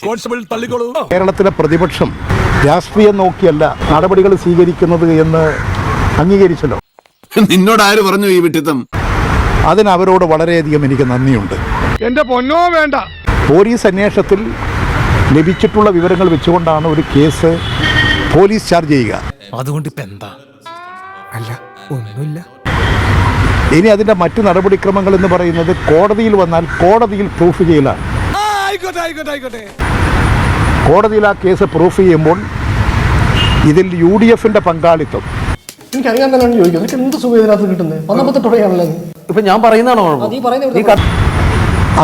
Constable തള്ളിക്കോളൂ. കേരളത്തിലെ പ്രതിപക്ഷം രാഷ്ട്രീയം നോക്കിയല്ല നടപടികൾ സ്വീകരിക്കുന്നത് എന്ന് അംഗീകരിച്ചല്ലോ. നിന്നോട് ആര് പറഞ്ഞു ഈ വിട്ടിത്തം? അതിന് അവരോട് വളരെയധികം എനിക്ക് നന്ദിയുണ്ട്. എന്റെ പൊന്നോ വേണ്ട. പോലീസ് അന്വേഷണത്തിൽ ലഭിച്ചിട്ടുള്ള വിവരങ്ങൾ വെച്ചുകൊണ്ടാണ് ഒരു കേസ് പോലീസ് ചാർജ് ചെയ്യുക. അതുകൊണ്ട് ഇപ്പൊ എന്താ? അല്ല ഒന്നുമില്ല. ഇനി അതിന്റെ മറ്റു നടപടിക്രമങ്ങൾ എന്ന് പറയുന്നത് കോടതിയിൽ വന്നാൽ കോടതിയിൽ പ്രൂഫ് ചെയ്യലാണ്. ആയിക്കോട്ടെ. കോടതിയിൽ ആ കേസ് പ്രൂഫ് ചെയ്യുമ്പോൾ ഇതിൽ UDFന്റെ പങ്കാളിത്തം എനിക്കറിയാൻ തന്നെ ചോദിക്കുന്നത് എന്ത് സുഖം ഇതിനകത്ത് കിട്ടുന്നത് വന്നപ്പോ തുടങ്ങിയാണല്ലോ. ഇപ്പൊ ഞാൻ പറയുന്നതാണോ?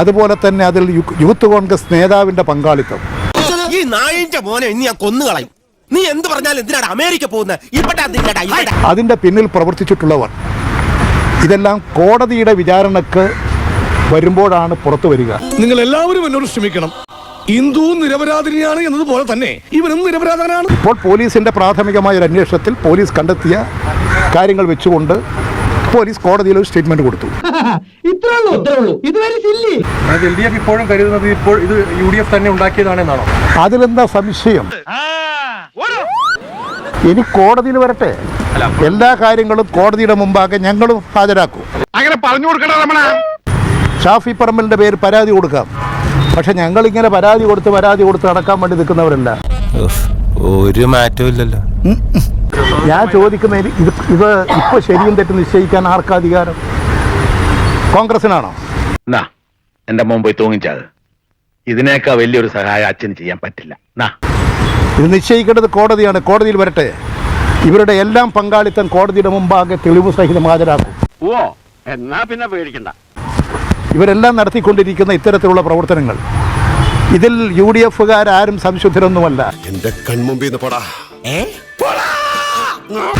അതുപോലെ തന്നെ അതിൽ യൂത്ത് കോൺഗ്രസ് നേതാവിന്റെ പങ്കാളിത്തം. ഈ നായിന്റെ മോനെ ഇനി ഞാൻ കൊന്നുകളയും. നീ എന്ത് പറഞ്ഞാലും എന്തിനാണ് അമേരിക്ക പോകുന്നത്? അതിന്റെ പിന്നിൽ പ്രവർത്തിച്ചിട്ടുള്ളവർ ഇതെല്ലാം കോടതിയുടെ വിചാരണക്ക് വരുമ്പോഴാണ് പുറത്തു വരിക. നിങ്ങൾ എല്ലാവരും എന്നോട് ക്ഷമിക്കണം. ഹിന്ദു നിരപരാധിനിയാണ് എന്നതുപോലെ തന്നെ ഇവനും നിരപരാധനാണ്. ഇപ്പോൾ പോലീസിന്റെ പ്രാഥമികമായ ഒരു അന്വേഷണത്തിൽ പോലീസ് കണ്ടെത്തിയ കാര്യങ്ങൾ വെച്ചുകൊണ്ട് പോലീസ് കോടതിയിൽ ഒരു സ്റ്റേറ്റ്മെന്റ് കൊടുത്തു. ഇപ്പോഴും കരുതുന്നത് ഇപ്പോൾ ഇത് UDF തന്നെ ഉണ്ടാക്കിയതാണെന്നാണോ? അതിലെന്താ സംശയം? ഇനി കോടതിയിൽ വരട്ടെ. എല്ലാ കാര്യങ്ങളും കോടതിയുടെ മുമ്പാകെ ഞങ്ങളും ഹാജരാക്കും. അങ്ങനെ പറഞ്ഞു കൊടുക്കണ രമണ. ഷാഫി പറമ്പലിന്റെ പേര് പരാതി കൊടുക്കാം. പക്ഷെ ഞങ്ങൾ ഇങ്ങനെ പരാതി കൊടുത്ത് നടക്കാൻ വേണ്ടി നിൽക്കുന്നവരല്ല. ഒരു മാറ്റവും ഇല്ലല്ലോ. ഞാൻ ചോദിക്കുന്ന ഇത് ഇപ്പൊ ശരിയും തെറ്റും നിശ്ചയിക്കാൻ ആർക്കാ അധികാരം? കോൺഗ്രസിനാണോ? എന്റെ മോൻ പോയി തൂങ്ങിച്ചത്. ഇതിനേക്കാൾ വലിയൊരു സഹായം അച്ഛന് ചെയ്യാൻ പറ്റില്ല. ഇത് നിശ്ചയിക്കേണ്ടത് കോടതിയാണ്. കോടതിയിൽ വരട്ടെ. ഇവരുടെ എല്ലാം പങ്കാളിത്തം കോടതിയുടെ മുമ്പാകെ തെളിവ് സഹിതം ഹാജരാക്കും. എന്നാ പിന്നെ പേടിക്കണ്ട. ഇവരെല്ലാം നടത്തിക്കൊണ്ടിരിക്കുന്ന ഇത്തരത്തിലുള്ള പ്രവർത്തനങ്ങൾ ഇതിൽ UDFകാരും സംശുദ്ധരൊന്നുമല്ല. എന്റെ കൺമുമ്പിൽ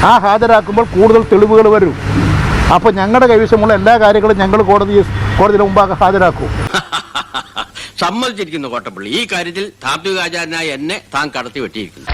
ആ ഹാജരാക്കുമ്പോൾ കൂടുതൽ തെളിവുകൾ വരും. അപ്പൊ ഞങ്ങളുടെ കൈവശമുള്ള എല്ലാ കാര്യങ്ങളും ഞങ്ങൾ കോടതിയുടെ മുമ്പാകെ ഹാജരാക്കും. സമ്മതിച്ചിരിക്കുന്നു കോട്ടപ്പള്ളി. ഈ കാര്യത്തിൽ താത്വികാചാരനായ എന്നെ താൻ കടത്തി വെട്ടിയിരിക്കുന്നു.